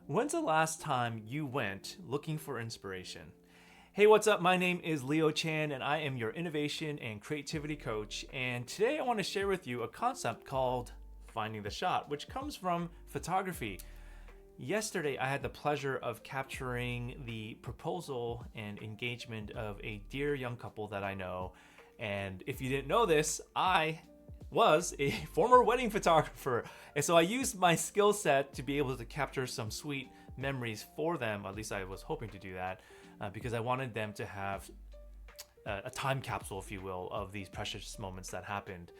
When's the last time you went looking for inspiration? Hey, what's up? My name is Leo Chan, and I am your innovation and creativity coach. And today I want to share with you a concept called finding the shot, which comes from photography. Yesterday, I had the pleasure of capturing the proposal and engagement of a dear young couple that I know. And if you didn't know this, I was a former wedding photographer. And so I used my skill set to be able to capture some sweet memories for them. At least I was hoping to do that because I wanted them to have a time capsule, if you will, of these precious moments that happened.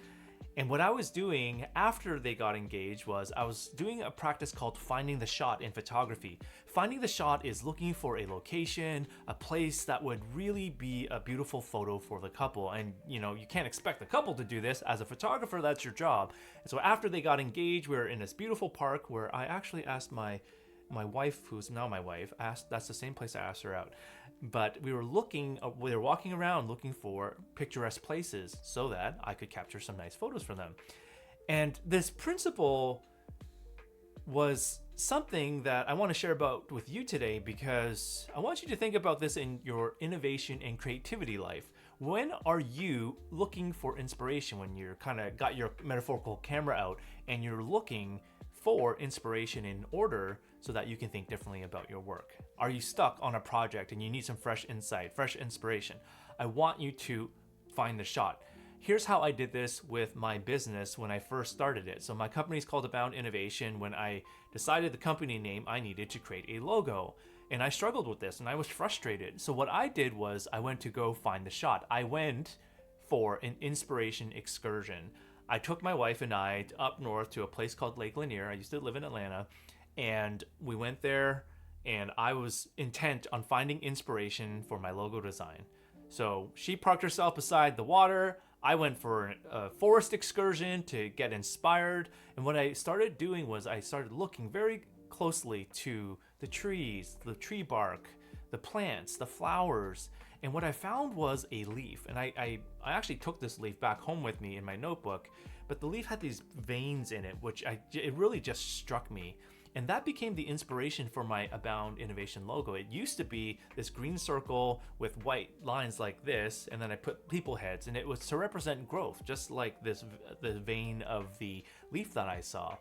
And what I was doing after they got engaged was I was doing a practice called finding the shot in photography. Finding the shot is looking for a location, a place that would really be a beautiful photo for the couple. And you can't expect the couple to do this. As a photographer, that's your job. And so after they got engaged, we were in this beautiful park where I actually asked my wife, who's now my wife, that's the same place I asked her out. But we were walking around looking for picturesque places so that I could capture some nice photos for them. And this principle was something that I want to share about with you today because I want you to think about this in your innovation and creativity life. When are you looking for inspiration? When you're kind of got your metaphorical camera out and you're looking for inspiration in order so that you can think differently about your work? Are you stuck on a project and you need some fresh insight, fresh inspiration? I want you to find the shot. Here's how I did this with my business when I first started it. So my company is called Abound Innovation. When I decided the company name, I needed to create a logo. And I struggled with this and I was frustrated. So what I did was I went to go find the shot. I went for an inspiration excursion. I took my wife and I up north to a place called Lake Lanier. I used to live in Atlanta, and we went there and I was intent on finding inspiration for my logo design. So she parked herself beside the water. I went for a forest excursion to get inspired. And what I started doing was I started looking very closely to the trees, the tree bark, the plants, the flowers. And what I found was a leaf. And I actually took this leaf back home with me in my notebook, but the leaf had these veins in it, it really just struck me. And that became the inspiration for my Abound Innovation logo. It used to be this green circle with white lines like this, and then I put people heads, and it was to represent growth, just like the vein of the leaf that I saw.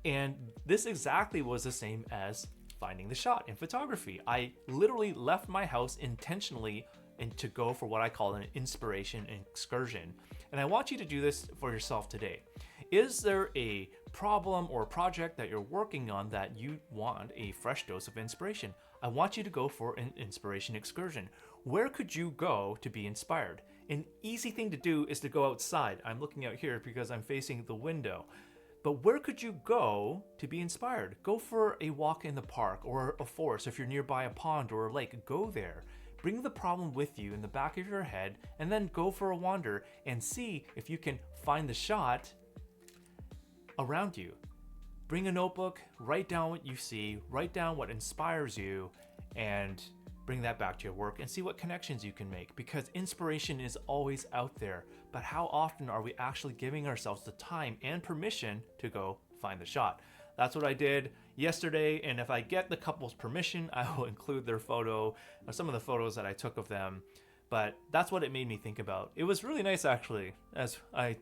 And this exactly was the same as finding the shot in photography. I literally left my house intentionally and to go for what I call an inspiration excursion. And I want you to do this for yourself today. Is there a problem or a project that you're working on that you want a fresh dose of inspiration? I want you to go for an inspiration excursion. Where could you go to be inspired? An easy thing to do is to go outside. I'm looking out here because I'm facing the window. But where could you go to be inspired? Go for a walk in the park or a forest. If you're nearby a pond or a lake, go there. Bring the problem with you in the back of your head and then go for a wander and see if you can find the shot around you. Bring a notebook, write down what you see, write down what inspires you, and bring that back to your work and see what connections you can make, because inspiration is always out there. But how often are we actually giving ourselves the time and permission to go find the shot? That's what I did yesterday, and if I get the couple's permission, I will include their photo or some of the photos that I took of them. But that's what it made me think about. It was really nice, actually, as I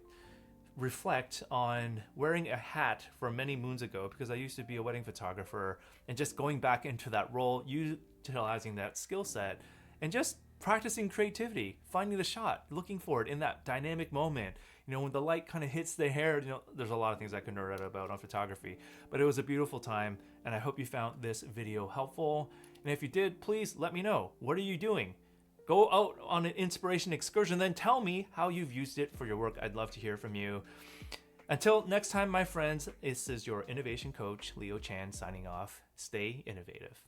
reflect on wearing a hat from many moons ago, because I used to be a wedding photographer, and just going back into that role, utilizing that skill set, and just practicing creativity, finding the shot, looking for it in that dynamic moment. When the light kind of hits the hair, there's a lot of things I can nerd out about on photography, but it was a beautiful time, and I hope you found this video helpful. And if you did, please let me know. What are you doing? Go out on an inspiration excursion, then tell me how you've used it for your work. I'd love to hear from you. Until next time, my friends, this is your innovation coach, Leo Chan, signing off. Stay innovative.